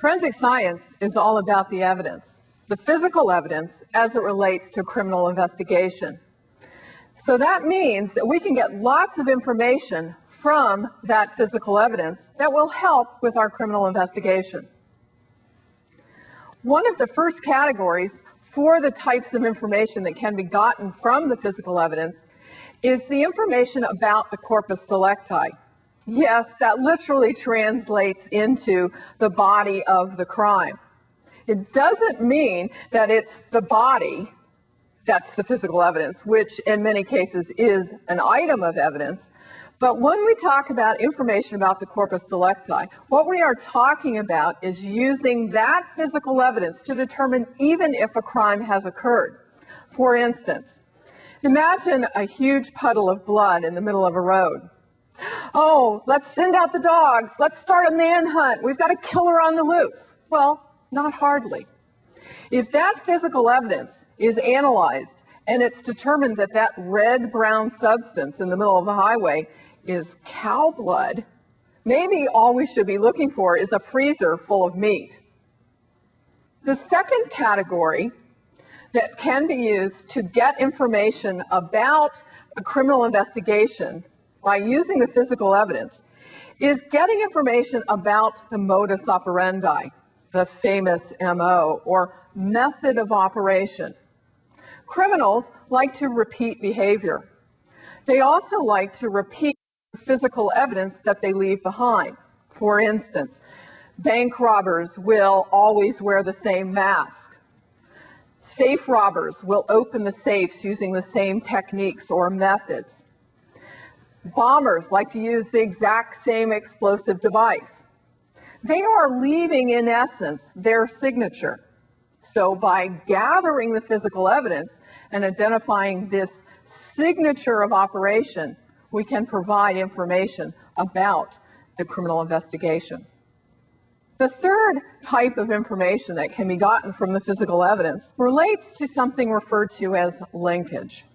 Forensic science is all about the evidence, the physical evidence as it relates to criminal investigation. So that means that we can get lots of information from that physical evidence that will help with our criminal investigation. One of the first categories for the types of information that can be gotten from the physical evidence is the information about the corpus delicti. Yes, that literally translates into the body of the crime. It doesn't mean that it's the body that's the physical evidence, which in many cases is an item of evidence. But when we talk about information about the corpus delicti, what we are talking about is using that physical evidence to determine even if a crime has occurred. For instance, imagine a huge puddle of blood in the middle of a road. Oh, let's send out the dogs. Let's start a manhunt. We've got a killer on the loose. Well, not hardly. If that physical evidence is analyzed and it's determined that that red-brown substance in the middle of the highway is cow blood, maybe all we should be looking for is a freezer full of meat. The second category that can be used to get information about a criminal investigation by using the physical evidence is getting information about the modus operandi, the famous MO, or method of operation. Criminals like to repeat behavior. They also like to repeat physical evidence that they leave behind. For instance, bank robbers will always wear the same mask. Safe robbers will open the safes using the same techniques or methods. Bombers like to use the exact same explosive device. They are leaving, in essence, their signature. So by gathering the physical evidence and identifying this signature of operation, we can provide information about the criminal investigation. The third type of information that can be gotten from the physical evidence relates to something referred to as linkage.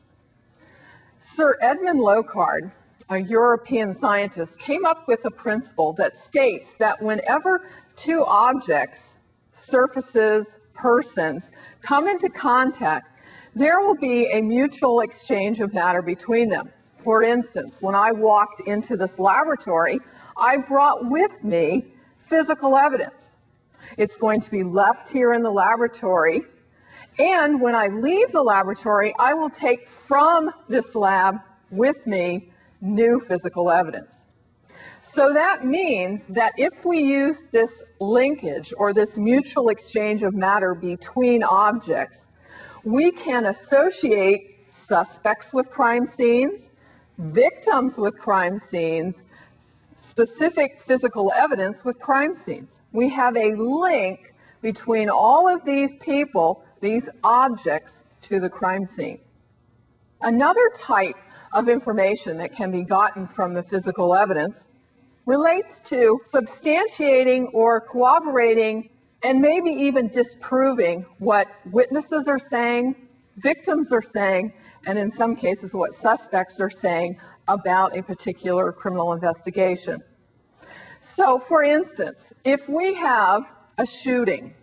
Sir Edmund Locard, a European scientist, came up with a principle that states that whenever two objects, surfaces, persons, come into contact, there will be a mutual exchange of matter between them. For instance, when I walked into this laboratory, I brought with me physical evidence. It's going to be left here in the laboratory, and when I leave the laboratory, I will take from this lab with me new physical evidence. So that means that if we use this linkage or this mutual exchange of matter between objects, we can associate suspects with crime scenes, victims with crime scenes, specific physical evidence with crime scenes. We have a link between all of these people, these objects, to the crime scene. Another type of information that can be gotten from the physical evidence relates to substantiating or corroborating and maybe even disproving what witnesses are saying, victims are saying, and in some cases what suspects are saying about a particular criminal investigation. So for instance, if we have a shooting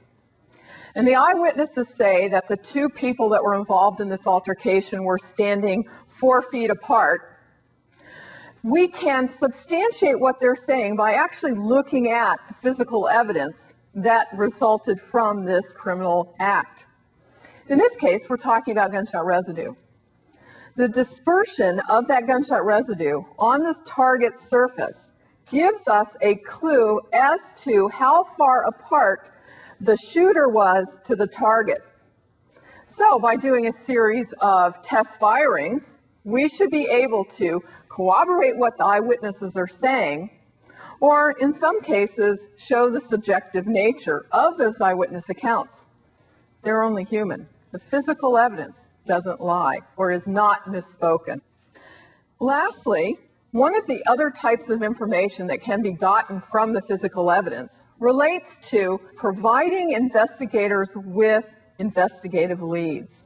and the eyewitnesses say that the two people that were involved in this altercation were standing 4 feet apart, we can substantiate what they're saying by actually looking at the physical evidence that resulted from this criminal act. In this case, we're talking about gunshot residue. The dispersion of that gunshot residue on the target surface gives us a clue as to how far apart the shooter was to the target. So by doing a series of test firings, we should be able to corroborate what the eyewitnesses are saying, or in some cases, show the subjective nature of those eyewitness accounts. They're only human. The physical evidence doesn't lie or is not misspoken. Lastly, one of the other types of information that can be gotten from the physical evidence relates to providing investigators with investigative leads.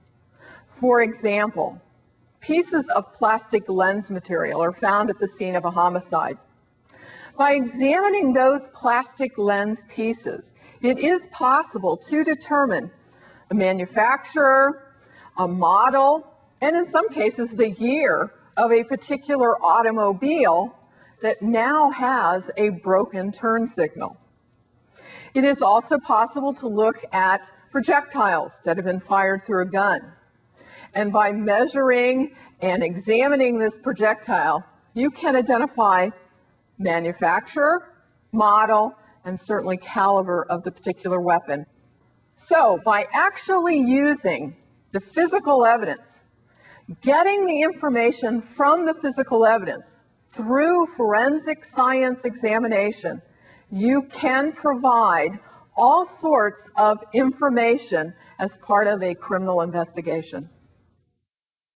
For example, pieces of plastic lens material are found at the scene of a homicide. By examining those plastic lens pieces, it is possible to determine the manufacturer, a model, and in some cases the year of a particular automobile that now has a broken turn signal. It is also possible to look at projectiles that have been fired through a gun. And by measuring and examining this projectile, you can identify manufacturer, model, and certainly caliber of the particular weapon. So by actually using the physical evidence, getting the information from the physical evidence through forensic science examination, you can provide all sorts of information as part of a criminal investigation.